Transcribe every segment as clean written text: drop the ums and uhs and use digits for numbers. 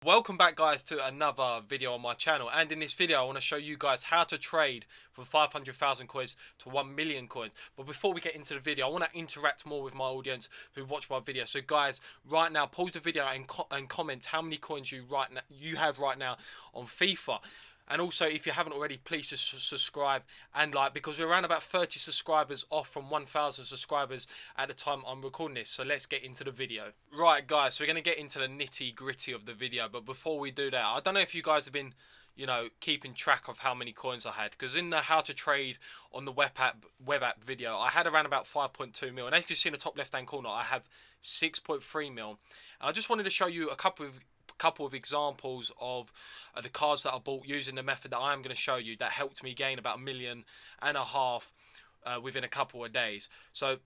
Welcome back, guys, to another video on my channel, and in this video I want to show you guys how to trade from 500,000 coins to 1 million coins. But before we get into the video, I want to interact more with my audience who watch my video. So guys, right now pause the video and comment how many coins you have right now on FIFA. And also, if you haven't already, please just subscribe and like, because we're around about 30 subscribers off from 1,000 subscribers at the time I'm recording this. So let's get into the video. Right, guys, so we're going to get into the nitty gritty of the video. But before we do that, I don't know if you guys have been, keeping track of how many coins I had. Because in the how to trade on the web app video, I had around about 5.2 mil. And as you can see in the top left hand corner, I have 6.3 mil. And I just wanted to show you a couple of examples of the cards that I bought using the method that I am going to show you that helped me gain about 1.5 million within a couple of days. So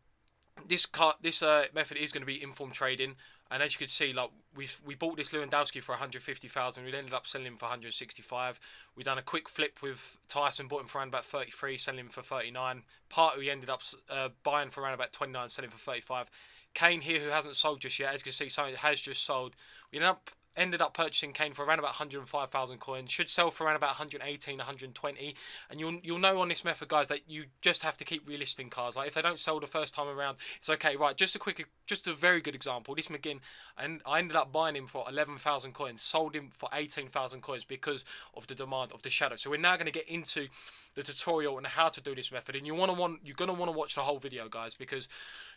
this method is going to be informed trading, and as you can see, like we bought this Lewandowski for 150,000. We ended up selling him for 165. We done a quick flip with Tyson, bought him for around about 33, selling him for 39. Partey we ended up buying for around about 29, selling for 35. Kane here, who hasn't sold just yet, as you can see, something has just sold. We ended up purchasing Kane for around about 105,000 coins. Should sell for around about 118, 120. And you'll know on this method, guys, that you just have to keep relisting cards. Like if they don't sell the first time around, it's okay. Right, just a very good example. This McGinn, and I ended up buying him for 11,000 coins, sold him for 18,000 coins because of the demand of the shadow. So we're now going to get into the tutorial on how to do this method, and you're gonna want to watch the whole video, guys, because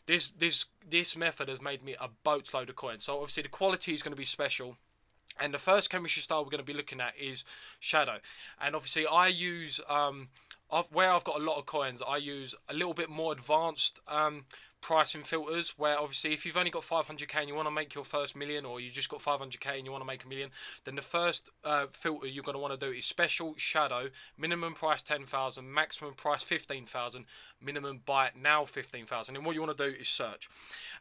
this method has made me a boatload of coins. So obviously the quality is going to be special. And the first chemistry style we're going to be looking at is Shadow. And obviously I use, where I've got a lot of coins, I use a little bit more advanced pricing filters, where obviously if you've only got 500k and you want to make your first million, or you just got 500k and you want to make a million, then the first filter you're going to want to do is Special Shadow, minimum price 10,000, maximum price 15,000, minimum buy now 15,000. And what you want to do is search.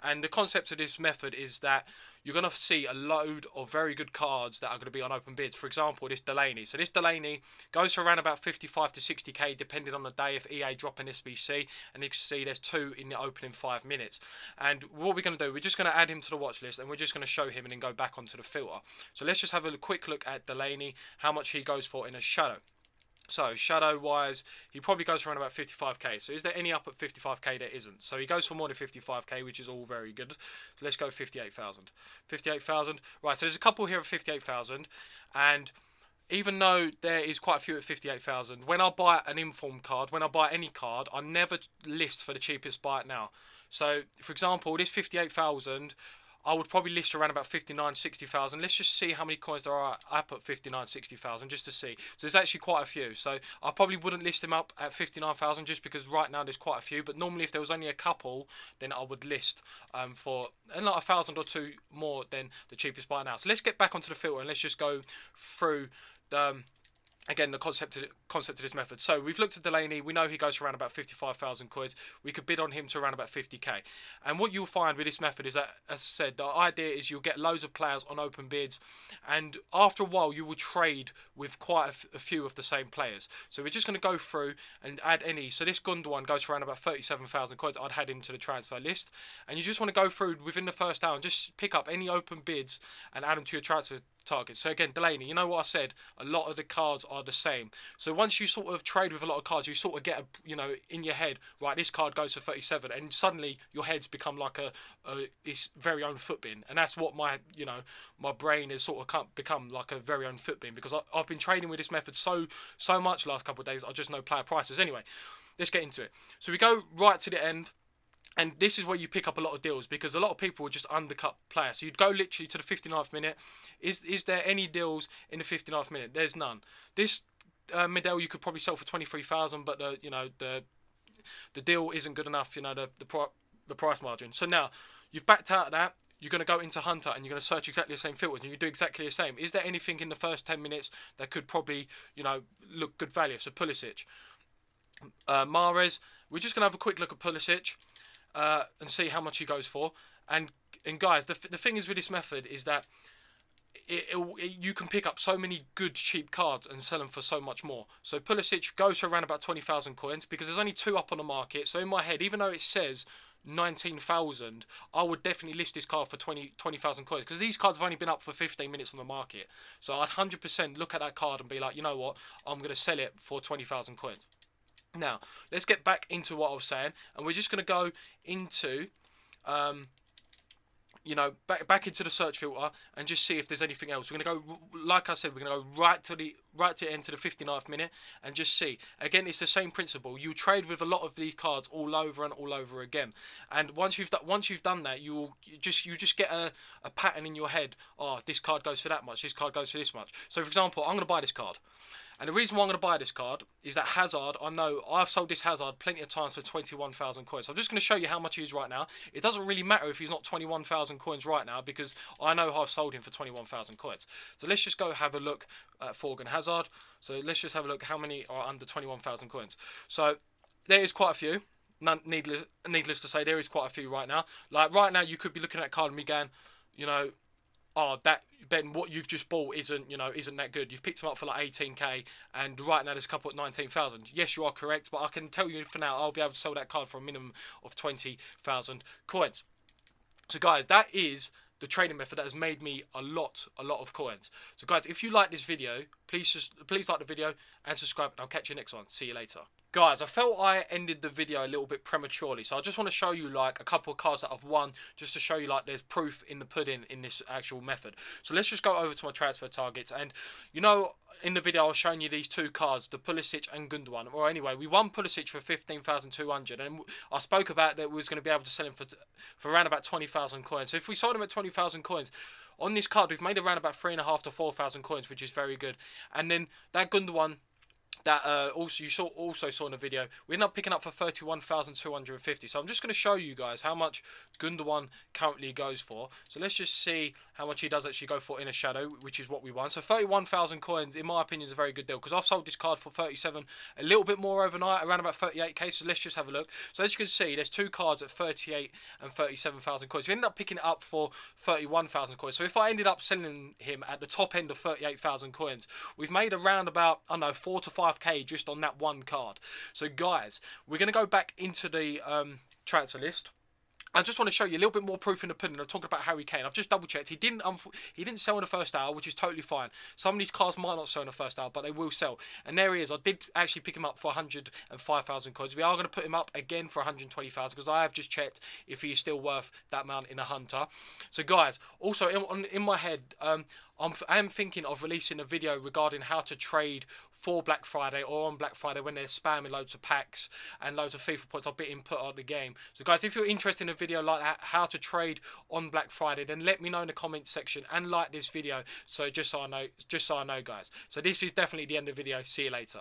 And the concept of this method is that you're going to see a load of very good cards that are going to be on open bids. For example, this Delaney. So this Delaney goes for around about 55 to 60k depending on the day if EA drop an SBC. And you can see there's 2 in the opening 5 minutes. And what we're going to do, we're just going to add him to the watch list, and we're just going to show him and then go back onto the filter. So let's just have a quick look at Delaney, how much he goes for in a shadow. So, shadow-wise, he probably goes for around about 55k. So, is there any up at 55k? There isn't. So, he goes for more than 55k, which is all very good. So, let's go 58,000. 58,000. Right, so there's a couple here at 58,000. And even though there is quite a few at 58,000, when I buy an informed card, when I buy any card, I never list for the cheapest buy it now. So, for example, this 58,000... I would probably list around about 59, 60,000. Let's just see how many coins there are up at 59, 60,000 just to see. So there's actually quite a few. So I probably wouldn't list them up at 59,000 just because right now there's quite a few. But normally if there was only a couple, then I would list for like 1,000 or 2 more than the cheapest buy now. So let's get back onto the filter and let's just go through the... Again, the concept of this method. So we've looked at Delaney. We know he goes for around about 55,000 coins. We could bid on him to around about 50k. And what you'll find with this method is that, as I said, the idea is you'll get loads of players on open bids, and after a while you will trade with quite a few of the same players. So we're just going to go through and add any. So this Gundogan goes for around about 37,000 coins. I'd add him to the transfer list, and you just want to go through within the first hour and just pick up any open bids and add them to your transfer target. So again, Delaney, you know what I said, a lot of the cards are the same. So once you sort of trade with a lot of cards, you sort of get in your head, right, this card goes for 37, and suddenly your head's become like its very own foot bin. And that's what my brain has sort of become, like a very own foot bin, because I've been trading with this method so much the last couple of days. I just know player prices. Anyway, let's get into it. So we go right to the end. And this is where you pick up a lot of deals, because a lot of people would just undercut players. So you'd go literally to the 59th minute. Is there any deals in the 59th minute? There's none. This Medel you could probably sell for 23,000, but the deal isn't good enough. The price margin. So now you've backed out of that. You're going to go into Hunter and you're going to search exactly the same filters, and you do exactly the same. Is there anything in the first 10 minutes that could probably look good value? So Pulisic, Mahrez. We're just going to have a quick look at Pulisic. And see how much he goes for. And guys, the thing is with this method is that you can pick up so many good cheap cards and sell them for so much more. So Pulisic goes for around about 20,000 coins because there's only 2 up on the market. So in my head, even though it says 19,000, I would definitely list this card for 20,000 coins, because these cards have only been up for 15 minutes on the market. So I'd 100% look at that card and be like, you know what, I'm going to sell it for 20,000 coins. Now, let's get back into what I was saying, and we're just going to go into you know, back into the search filter and just see if there's anything else. We're gonna go, like I said, we're gonna go right to the end to the 59th minute and just see. Again, it's the same principle. You trade with a lot of these cards all over and all over again, and once you've done that, you just get a pattern in your head. Oh, this card goes for that much. This card goes for this much. So, for example, I'm gonna buy this card. And the reason why I'm going to buy this card is that Hazard, I know I've sold this Hazard plenty of times for 21,000 coins. So I'm just going to show you how much he is right now. It doesn't really matter if he's not 21,000 coins right now, because I know I've sold him for 21,000 coins. So let's just go have a look at Thorgan Hazard. So let's just have a look how many are under 21,000 coins. So there is quite a few. Needless to say, there is quite a few right now. Like right now, you could be looking at a card and me going, you know, oh, that Ben, what you've just bought isn't that good. You've picked them up for like 18k, and right now there's a couple at 19,000. Yes, you are correct, but I can tell you for now, I'll be able to sell that card for a minimum of 20,000 coins. So guys, that is the trading method that has made me a lot of coins. So guys, if you like this video, please like the video and subscribe, and I'll catch you next one. See you later. Guys, I felt I ended the video a little bit prematurely, so I just want to show you like a couple of cards that I've won, just to show you like there's proof in the pudding in this actual method. So let's just go over to my transfer targets, and you know, in the video I was showing you these two cards, the Pulisic and Gundogan. Well, anyway, we won Pulisic for 15,200, and I spoke about that we was going to be able to sell him for around about 20,000 coins. So if we sold him at 20,000 coins, on this card we've made around about 3,500 to 4,000 coins, which is very good. And then that Gundogan that you also saw in the video, we ended up picking up for 31,250. So I'm just going to show you guys how much Gundogan currently goes for. So let's just see how much he does actually go for in a shadow, which is what we won. So 31,000 coins, in my opinion, is a very good deal, because I've sold this card for 37, a little bit more overnight, around about 38k. So let's just have a look. So as you can see, there's two cards at 38 and 37,000 coins. We ended up picking it up for 31,000 coins. So if I ended up selling him at the top end of 38,000 coins, we've made around about, I don't know, 4 to 5k just on that one card. So guys, we're going to go back into the transfer list. I just want to show you a little bit more proof in the pudding. I'm talking about Harry Kane. I've just double checked. He didn't sell in the first hour, which is totally fine. Some of these cards might not sell in the first hour, but they will sell. And there he is. I did actually pick him up for 105,000 coins. We are going to put him up again for 120,000, because I have just checked if he is still worth that amount in a hunter. So guys, also in my head, I am thinking of releasing a video regarding how to trade for Black Friday or on Black Friday, when they're spamming loads of packs and loads of FIFA points are being put on the game. So guys, if you're interested in a video like that, how to trade on Black Friday, then let me know in the comments section and like this video, so just so I know guys. So this is definitely the end of the video. See you later.